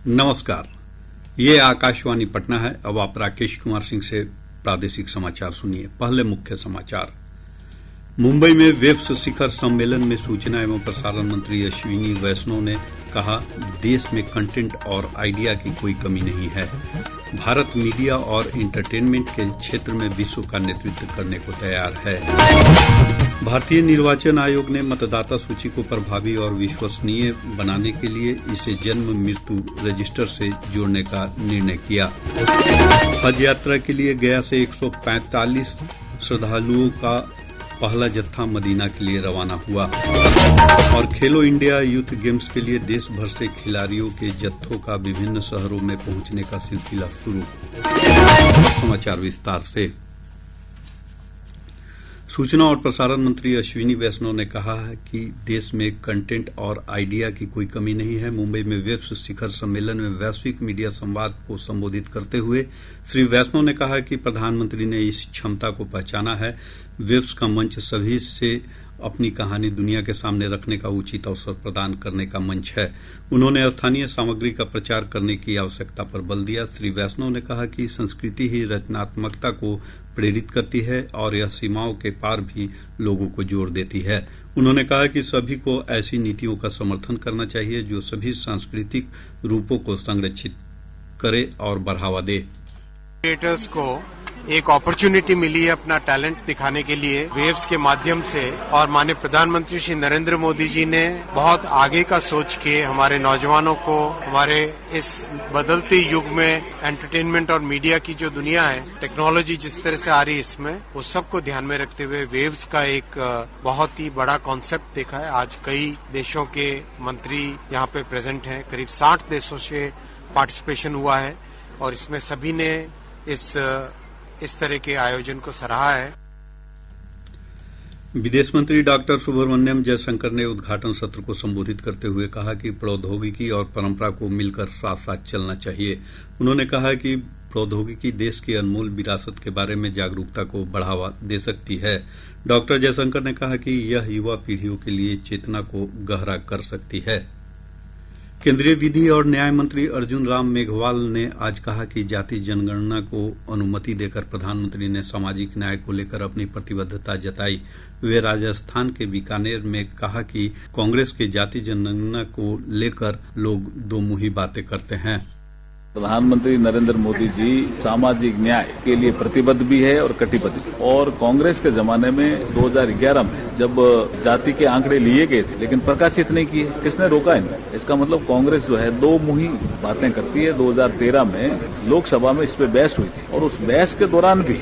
नमस्कार, ये आकाशवाणी पटना है। अब आप राकेश कुमार सिंह से प्रादेशिक समाचार सुनिए। पहले मुख्य समाचार। मुंबई में वेव्स शिखर सम्मेलन में सूचना एवं प्रसारण मंत्री अश्विनी वैष्णव ने कहा, देश में कंटेंट और आइडिया की कोई कमी नहीं है। भारत मीडिया और एंटरटेनमेंट के क्षेत्र में विश्व का नेतृत्व करने को तैयार है। भारतीय निर्वाचन आयोग ने मतदाता सूची को प्रभावी और विश्वसनीय बनाने के लिए इसे जन्म मृत्यु रजिस्टर से जोड़ने का निर्णय किया। हज यात्रा के लिए गया से 145 श्रद्धालुओं का पहला जत्था मदीना के लिए रवाना हुआ। और खेलो इंडिया यूथ गेम्स के लिए देश भर से खिलाड़ियों के जत्थों का विभिन्न शहरों में पहुंचने का सिलसिला शुरू। समाचार विस्तार से। सूचना और प्रसारण मंत्री अश्विनी वैष्णव ने कहा है कि देश में कंटेंट और आइडिया की कोई कमी नहीं है। मुंबई में वेव्स शिखर सम्मेलन में वैश्विक मीडिया संवाद को संबोधित करते हुए श्री वैष्णव ने कहा कि प्रधानमंत्री ने इस क्षमता को पहचाना है। वेव्स का मंच सभी से अपनी कहानी दुनिया के सामने रखने का उचित अवसर प्रदान करने का मंच है। उन्होंने स्थानीय सामग्री का प्रचार करने की आवश्यकता पर बल दिया। श्री वैष्णव ने कहा कि संस्कृति ही रचनात्मकता को प्रेरित करती है और यह सीमाओं के पार भी लोगों को जोड़ देती है। उन्होंने कहा कि सभी को ऐसी नीतियों का समर्थन करना चाहिए जो सभी सांस्कृतिक रूपों को संरक्षित करे और बढ़ावा दे। क्रिएटर्स को एक अपॉर्चुनिटी मिली है अपना टैलेंट दिखाने के लिए वेव्स के माध्यम से, और माननीय प्रधानमंत्री श्री नरेंद्र मोदी जी ने बहुत आगे का सोच के हमारे नौजवानों को हमारे इस बदलते युग में एंटरटेनमेंट और मीडिया की जो दुनिया है, टेक्नोलॉजी जिस तरह से आ रही है इसमें, उस सबको ध्यान में रखते हुए वेव्स का एक बहुत ही बड़ा कॉन्सेप्ट देखा है। आज कई देशों के मंत्री यहाँ पे प्रेजेंट हैं, करीब 60 देशों से पार्टिसिपेशन हुआ है और इसमें सभी ने इस तरह के आयोजन को सराहा है। विदेश मंत्री डॉक्टर सुब्रमण्यम जयशंकर ने उद्घाटन सत्र को संबोधित करते हुए कहा कि प्रौद्योगिकी और परंपरा को मिलकर साथ साथ चलना चाहिए। उन्होंने कहा कि प्रौद्योगिकी देश की अनमोल विरासत के बारे में जागरूकता को बढ़ावा दे सकती है। डॉक्टर जयशंकर ने कहा कि यह युवा पीढ़ियों के लिए चेतना को गहरा कर सकती है। केंद्रीय विधि और न्याय मंत्री अर्जुन राम मेघवाल ने आज कहा कि जाति जनगणना को अनुमति देकर प्रधानमंत्री ने सामाजिक न्याय को लेकर अपनी प्रतिबद्धता जताई। वे राजस्थान के बीकानेर में कहा कि कांग्रेस के जाति जनगणना को लेकर लोग दोमुही बातें करते हैं। प्रधानमंत्री नरेंद्र मोदी जी सामाजिक न्याय के लिए प्रतिबद्ध भी है और कटिबद्ध भी। और कांग्रेस के जमाने में 2011 में जब जाति के आंकड़े लिए गए थे लेकिन प्रकाशित नहीं किए, किसने रोका इन्हें? इसका मतलब कांग्रेस जो है दो मुही बातें करती है। 2013 में लोकसभा में इस पे बहस हुई थी और उस बहस के दौरान भी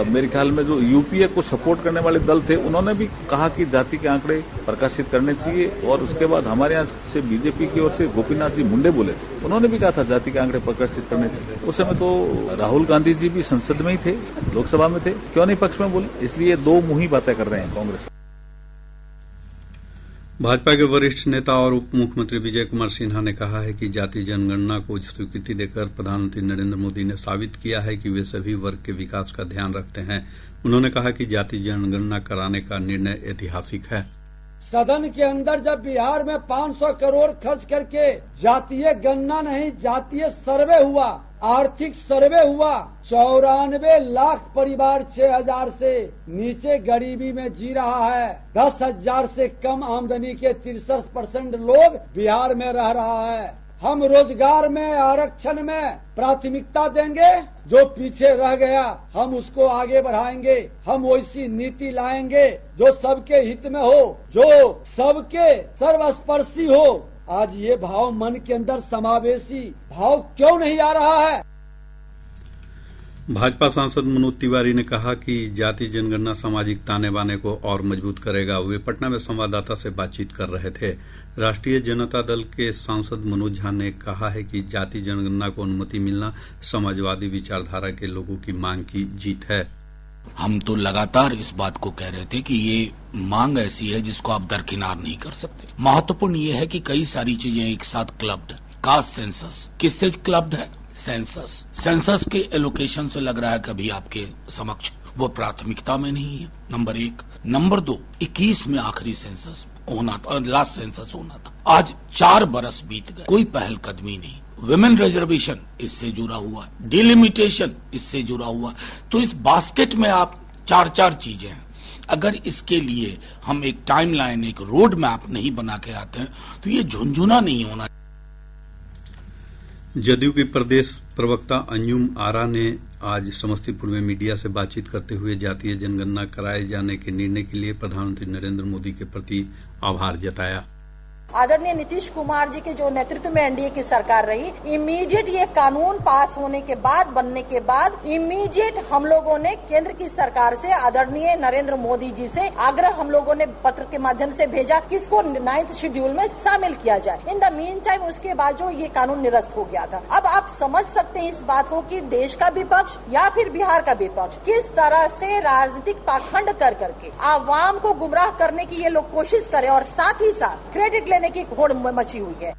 मेरे ख्याल में जो यूपीए को सपोर्ट करने वाले दल थे उन्होंने भी कहा कि जाति के आंकड़े प्रकाशित करने चाहिए। और उसके बाद हमारे यहाँ से बीजेपी की ओर से गोपीनाथ जी मुंडे बोले थे, उन्होंने भी कहा था जाति के आंकड़े प्रकाशित करने चाहिए। उस समय तो राहुल गांधी जी भी संसद में ही थे, लोकसभा में थे, क्यों नहीं पक्ष में बोले? इसलिए दो मुही बातें कर रहे हैं कांग्रेस। भाजपा के वरिष्ठ नेता और उप मुख्यमंत्री विजय कुमार सिन्हा ने कहा है कि जाति जनगणना को स्वीकृति देकर प्रधानमंत्री नरेंद्र मोदी ने साबित किया है कि वे सभी वर्ग के विकास का ध्यान रखते हैं। उन्होंने कहा कि जाति जनगणना कराने का निर्णय ऐतिहासिक है। सदन के अंदर जब बिहार में 500 करोड़ खर्च करके जातीय गणना नहीं जातीय सर्वे हुआ, आर्थिक सर्वे हुआ, 94 लाख परिवार 6,000 से नीचे गरीबी में जी रहा है। 10,000 से कम आमदनी के 63% लोग बिहार में रह रहा है। हम रोजगार में आरक्षण में प्राथमिकता देंगे, जो पीछे रह गया हम उसको आगे बढ़ाएंगे। हम वैसी नीति लाएंगे जो सबके हित में हो, जो सबके सर्वस्पर्शी हो। आज ये भाव मन के अंदर समावेशी भाव क्यों नहीं आ रहा है? भाजपा सांसद मनोज तिवारी ने कहा कि जाति जनगणना सामाजिक ताने बाने को और मजबूत करेगा। वे पटना में संवाददाता से बातचीत कर रहे थे। राष्ट्रीय जनता दल के सांसद मनोज झा ने कहा है कि जाति जनगणना को अनुमति मिलना समाजवादी विचारधारा के लोगों की मांग की जीत है। हम तो लगातार इस बात को कह रहे थे कि ये मांग ऐसी है जिसको आप दरकिनार नहीं कर सकते। महत्वपूर्ण ये है कि कई सारी चीजें एक साथ क्लब्ड है। कास्ट सेंसस किससे क्लब्ड है? सेंसस के एलोकेशन से लग रहा है कि अभी आपके समक्ष वो प्राथमिकता में नहीं है, नंबर 1। नंबर 2, 21 में आखिरी सेंसस होना था, लास्ट सेंसस होना था। आज 4 बरस बीत गए, कोई पहलकदमी नहीं। विमेन रिजर्वेशन इससे जुड़ा हुआ, डिलिमिटेशन इससे जुड़ा हुआ। तो इस बास्केट में आप 4 चीजें हैं। अगर इसके लिए हम एक टाइमलाइन, एक रोड मैप नहीं बना के आते हैं तो ये झुंझुना नहीं होना। जदयू की प्रदेश प्रवक्ता अंजुम आरा ने आज समस्तीपुर में मीडिया से बातचीत करते हुए जातीय जनगणना कराए जाने के निर्णय के लिए प्रधानमंत्री नरेंद्र मोदी के प्रति आभार जताया। आदरणीय नीतीश कुमार जी के जो नेतृत्व में एनडीए की सरकार रही, इमीडिएट ये कानून पास होने के बाद, बनने के बाद इमीडिएट हम लोगों ने केंद्र की सरकार से, आदरणीय नरेंद्र मोदी जी से आग्रह हम लोगों ने पत्र के माध्यम से भेजा कि इसको 9th शेड्यूल में शामिल किया जाए। इन द मीन टाइम उसके बाद जो ये कानून निरस्त हो गया था। अब आप समझ सकते हैं इस बात को कि देश का विपक्ष या फिर बिहार का विपक्ष किस तरह से राजनीतिक पाखंड कर करके आवाम को गुमराह करने की ये लोग कोशिश करे और साथ ही साथ क्रेडिट लेने की होड़ मची हुई है।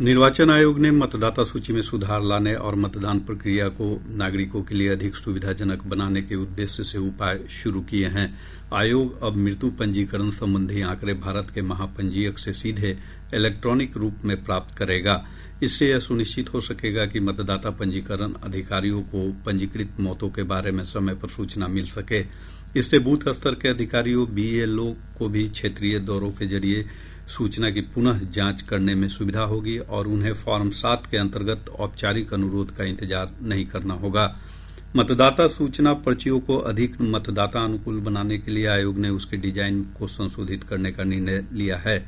निर्वाचन आयोग ने मतदाता सूची में सुधार लाने और मतदान प्रक्रिया को नागरिकों के लिए अधिक सुविधाजनक बनाने के उद्देश्य से उपाय शुरू किए हैं। आयोग अब मृत्यु पंजीकरण संबंधी आंकड़े भारत के महापंजीयक से सीधे इलेक्ट्रॉनिक रूप में प्राप्त करेगा। इससे यह सुनिश्चित हो सकेगा कि मतदाता पंजीकरण अधिकारियों को पंजीकृत मौतों के बारे में समय पर सूचना मिल सके। इससे बूथ स्तर के अधिकारियों, बीएलओ को भी क्षेत्रीय दौरों के जरिए सूचना की पुनः जांच करने में सुविधा होगी और उन्हें फॉर्म 7 के अंतर्गत औपचारिक अनुरोध का इंतजार नहीं करना होगा। मतदाता सूचना पर्चियों को अधिक मतदाता अनुकूल बनाने के लिए आयोग ने उसके डिजाइन को संशोधित करने का निर्णय लिया है।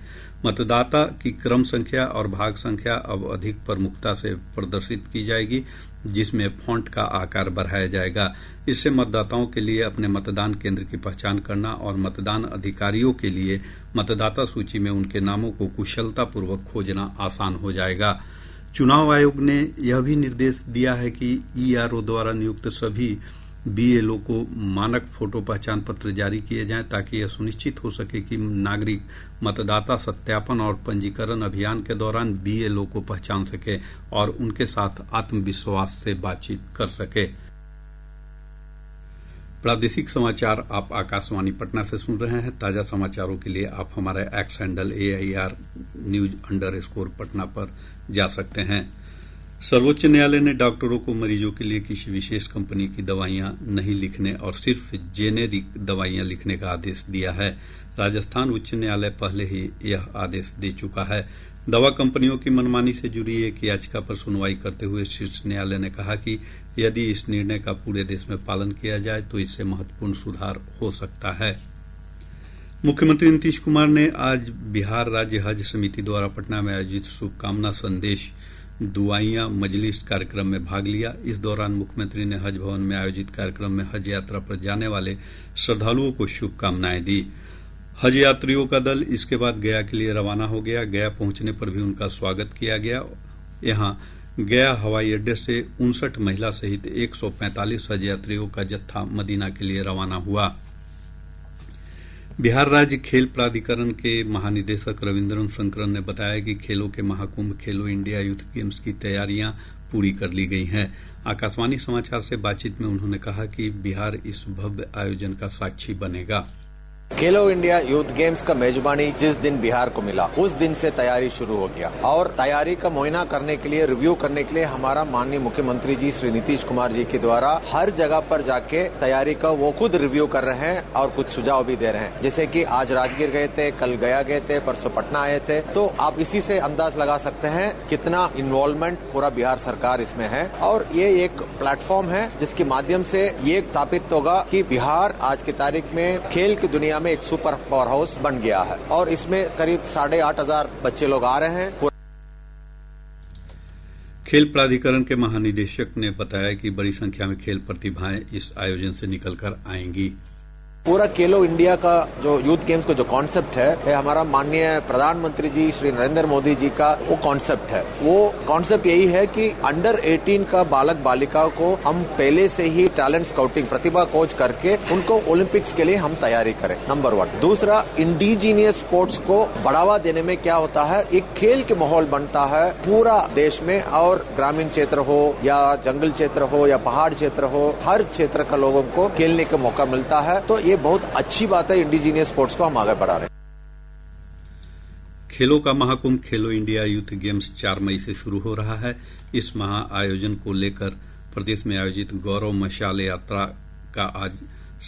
मतदाता की क्रम संख्या और भाग संख्या अब अधिक प्रमुखता से प्रदर्शित की जाएगी, जिसमें फॉन्ट का आकार बढ़ाया जाएगा। इससे मतदाताओं के लिए अपने मतदान केंद्र की पहचान करना और मतदान अधिकारियों के लिए मतदाता सूची में उनके नामों को कुशलतापूर्वक खोजना आसान हो जाएगा। चुनाव आयोग ने यह भी निर्देश दिया है कि ईआरओ द्वारा नियुक्त सभी बीएलओ को मानक फोटो पहचान पत्र जारी किए जाएं, ताकि यह सुनिश्चित हो सके कि नागरिक मतदाता सत्यापन और पंजीकरण अभियान के दौरान बीएलओ को पहचान सके और उनके साथ आत्मविश्वास से बातचीत कर सके। प्रादेशिक समाचार आप आकाशवाणी पटना से सुन रहे हैं। ताजा समाचारों के लिए आप हमारे एक्स हैंडल AIR_News पटना पर जा सकते हैं। सर्वोच्च न्यायालय ने डॉक्टरों को मरीजों के लिए किसी विशेष कंपनी की दवाइयां नहीं लिखने और सिर्फ जेनेरिक दवाइयां लिखने का आदेश दिया है। राजस्थान उच्च न्यायालय पहले ही यह आदेश दे चुका है। दवा कंपनियों की मनमानी से जुड़ी एक याचिका पर सुनवाई करते हुए शीर्ष न्यायालय ने कहा कि यदि इस निर्णय का पूरे देश में पालन किया जाए तो इससे महत्वपूर्ण सुधार हो सकता है। मुख्यमंत्री नीतीश कुमार ने आज बिहार राज्य हज समिति द्वारा पटना में आयोजित शुभकामना संदेश दुआइयां मजलिस कार्यक्रम में भाग लिया। इस दौरान मुख्यमंत्री ने हज भवन में आयोजित कार्यक्रम में हज यात्रा पर जाने वाले श्रद्धालुओं को शुभकामनाएं दी। हज यात्रियों का दल इसके बाद गया के लिए रवाना हो गया। गया पहुंचने पर भी उनका स्वागत किया गया। यहां गया हवाई अड्डे से 59 महिला सहित 145 हज यात्रियों का जत्था मदीना के लिए रवाना हुआ। बिहार राज्य खेल प्राधिकरण के महानिदेशक रविन्द्रन शंकरन ने बताया कि खेलों के महाकुंभ खेलो इंडिया यूथ गेम्स की तैयारियां पूरी कर ली गई हैं। आकाशवाणी समाचार से बातचीत में उन्होंने कहा कि बिहार इस भव्य आयोजन का साक्षी बनेगा। खेलो इंडिया यूथ गेम्स का मेजबानी जिस दिन बिहार को मिला उस दिन से तैयारी शुरू हो गया और तैयारी का मुआयना करने के लिए, रिव्यू करने के लिए हमारा माननीय मुख्यमंत्री जी श्री नीतीश कुमार जी के द्वारा हर जगह पर जाके तैयारी का वो खुद रिव्यू कर रहे हैं और कुछ सुझाव भी दे रहे हैं। जैसे कि आज राजगीर गए थे, कल गया गए थे, परसों पटना आए थे। तो आप इसी से अंदाज लगा सकते हैं कितना इन्वॉल्वमेंट पूरा बिहार सरकार इसमें है और ये एक प्लेटफॉर्म है जिसके माध्यम से ये स्थापित होगा कि बिहार आज की तारीख में खेल की दुनिया में एक सुपर पावर हाउस बन गया है और इसमें करीब 8,500 बच्चे लोग आ रहे हैं। खेल प्राधिकरण के महानिदेशक ने बताया कि बड़ी संख्या में खेल प्रतिभाएं इस आयोजन से निकलकर आएंगी। पूरा खेलो इंडिया का जो यूथ गेम्स का जो कॉन्सेप्ट है, ये हमारा माननीय प्रधानमंत्री जी श्री नरेंद्र मोदी जी का वो कॉन्सेप्ट है। वो कॉन्सेप्ट यही है कि अंडर 18 का बालक बालिकाओं को हम पहले से ही टैलेंट स्काउटिंग, प्रतिभा खोज करके उनको ओलंपिक्स के लिए हम तैयारी करें, नंबर 1। दूसरा, इंडिजीनियस स्पोर्ट्स को बढ़ावा देने में क्या होता है, एक खेल के माहौल बनता है पूरा देश में, और ग्रामीण क्षेत्र हो या जंगल क्षेत्र हो या पहाड़ क्षेत्र हो, हर क्षेत्र का लोगों को खेलने का मौका मिलता है। तो ये बहुत अच्छी बात है, इंडिजीनियस स्पोर्ट्स को हम आगे बढ़ा रहे हैं। खेलों का महाकुंभ खेलो इंडिया यूथ गेम्स 4 मई से शुरू हो रहा है। इस महाआयोजन को लेकर प्रदेश में आयोजित गौरव मशाल यात्रा का आज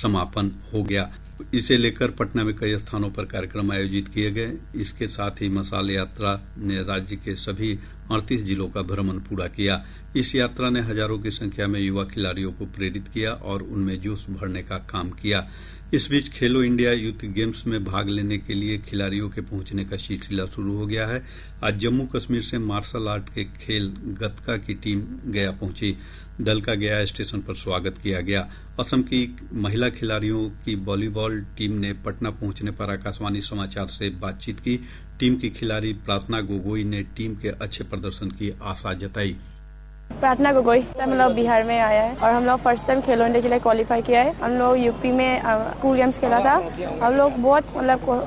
समापन हो गया। इसे लेकर पटना में कई स्थानों पर कार्यक्रम आयोजित किए गए। इसके साथ ही मशाल यात्रा ने राज्य के सभी 38 जिलों का भ्रमण पूरा किया। इस यात्रा ने हजारों की संख्या में युवा खिलाड़ियों को प्रेरित किया और उनमें जोश भरने का काम किया। इस बीच खेलो इंडिया यूथ गेम्स में भाग लेने के लिए खिलाड़ियों के पहुंचने का सिलसिला शुरू हो गया है। आज जम्मू कश्मीर से मार्शल आर्ट के खेल गतका की टीम गया पहुंची। दल का गया स्टेशन पर स्वागत किया गया। असम की महिला खिलाड़ियों की वॉलीबॉल टीम ने पटना पहुंचने पर आकाशवाणी समाचार से बातचीत की। टीम की खिलाड़ी प्रार्थना गोगोई ने टीम के अच्छे प्रदर्शन की आशा जताई। प्रार्थना गोगोई, हम लोग बिहार में आया है और हम लोग फर्स्ट टाइम खेलो इंडिया के लिए क्वालिफाई किया है। हम लोग यूपी में स्कूल गेम्स खेला था। हम लोग बहुत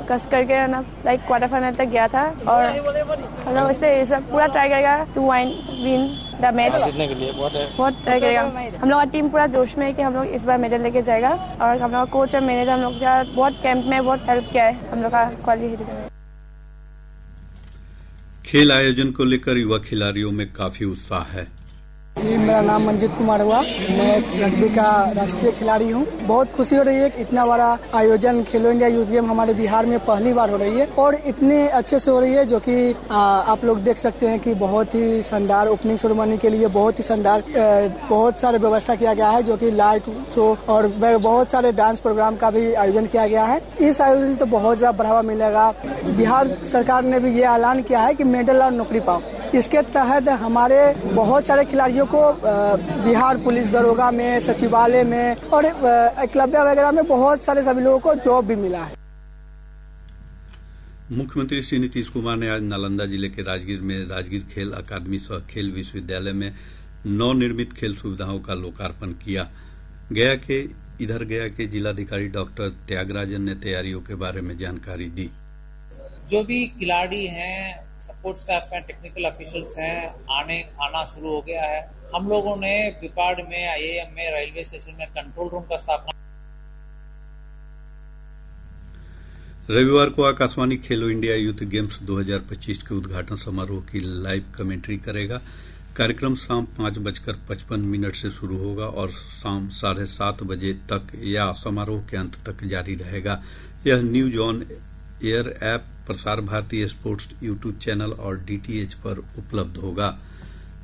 कस करके लाइक क्वार्टर फाइनल तक गया था और हम लोग इससे पूरा ट्राई करेगा टू विन द मैच, जीतने के लिए बहुत ट्राई करेगा। हम लोग का टीम पूरा जोश में है कि हम लोग इस बार मेडल लेके जाएगा और हम लोग कोच और मैनेजर हम लोग का बहुत कैंप में बहुत हेल्प किया है हम लोग का क्वालिफाई। खेल आयोजन को लेकर युवा खिलाड़ियों में काफी उत्साह है। मेरा नाम मंजित कुमार हुआ, मैं रग्बी का राष्ट्रीय खिलाड़ी हूँ। बहुत खुशी हो रही है कि इतना बड़ा आयोजन खेलो इंडिया यूथ गेम हमारे बिहार में पहली बार हो रही है और इतने अच्छे से हो रही है, जो कि आप लोग देख सकते हैं कि बहुत ही शानदार ओपनिंग सेरेमनी के लिए बहुत ही शानदार बहुत सारे व्यवस्था किया गया है, जो कि लाइट शो और बहुत सारे डांस प्रोग्राम का भी आयोजन किया गया है। इस आयोजन से तो बहुत ज्यादा बढ़ावा मिलेगा। बिहार सरकार ने भी ये ऐलान किया है कि मेडल और नौकरी पाओ। इसके तहत हमारे बहुत सारे खिलाड़ियों को बिहार पुलिस दरोगा में, सचिवालय में और एकलव्य वगैरह में बहुत सारे सभी लोगों को जॉब भी मिला है। मुख्यमंत्री श्री नीतीश कुमार ने आज नालंदा जिले के राजगीर में राजगीर खेल अकादमी सह खेल विश्वविद्यालय में नवनिर्मित खेल सुविधाओं का लोकार्पण किया। गया के जिलाधिकारी डॉक्टर त्यागराजन ने तैयारियों के बारे में जानकारी दी। जो भी खिलाड़ी हैं, सपोर्ट स्टाफ हैं, टेक्निकल ऑफिशियल्स हैं, आना शुरू हो गया है। हम लोगों ने बिपाड़ में, आईएएम में, रेलवे स्टेशन में कंट्रोल रूम का स्थापना। रविवार को आकाशवाणी खेलो इंडिया यूथ गेम्स 2025 के उद्घाटन समारोह की लाइव कमेंट्री करेगा। कार्यक्रम शाम 5:55 से शुरू होगा और शाम 7:30 बजे तक या समारोह के अंत तक जारी रहेगा। यह news on air app, Prasar Bharati sports YouTube channel और डीटीएच पर उपलब्ध होगा।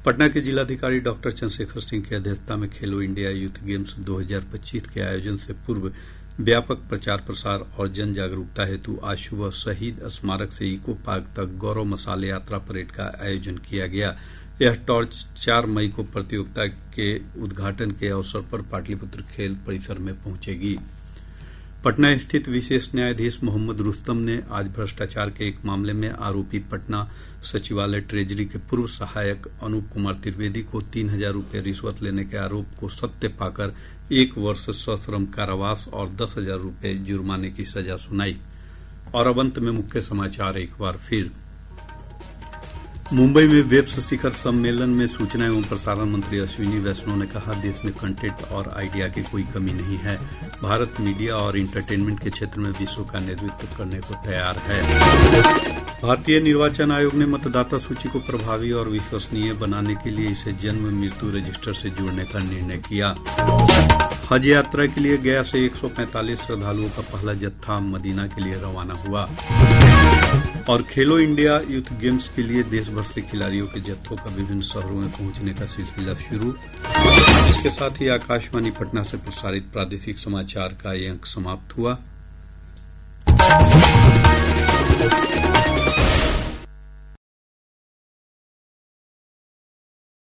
पटना के जिलाधिकारी डॉक्टर चंद्रशेखर सिंह की अध्यक्षता में खेलो इंडिया यूथ गेम्स 2025 के आयोजन से पूर्व व्यापक प्रचार प्रसार और जन जागरूकता हेतु आज सुबह शहीद स्मारक से इको पार्क तक गौरव मशाल यात्रा परेड का आयोजन किया गया। यह टॉर्च 4 मई को प्रतियोगिता के उद्घाटन के अवसर पर पाटलिपुत्र खेल परिसर में पहुंचेगी। पटना स्थित विशेष न्यायाधीश मोहम्मद रुस्तम ने आज भ्रष्टाचार के एक मामले में आरोपी पटना सचिवालय ट्रेजरी के पूर्व सहायक अनूप कुमार त्रिवेदी को 3,000 रुपये रिश्वत लेने के आरोप को सत्य पाकर 1 वर्ष सश्रम कारावास और 10,000 रुपये जुर्माने की सजा सुनाई। और अब अंत में मुख्य समाचार एक बार फिर। मुंबई में वेब्स शिखर सम्मेलन में सूचना एवं प्रसारण मंत्री अश्विनी वैष्णव ने कहा, देश में कंटेंट और आइडिया की कोई कमी नहीं है। भारत मीडिया और इंटरटेनमेंट के क्षेत्र में विश्व का नेतृत्व करने को तैयार है। भारतीय निर्वाचन आयोग ने मतदाता सूची को प्रभावी और विश्वसनीय बनाने के लिए इसे जन्म मृत्यु रजिस्टर से जोड़ने का निर्णय किया। हज यात्रा के लिए गया से 145 श्रद्धालुओं का पहला जत्था मदीना के लिए रवाना हुआ। और खेलो इंडिया यूथ गेम्स के लिए देश भर से खिलाड़ियों के जत्थों का विभिन्न शहरों में पहुंचने का सिलसिला शुरू। इसके साथ ही आकाशवाणी पटना से प्रसारित प्रादेशिक समाचार का ये अंक समाप्त हुआ।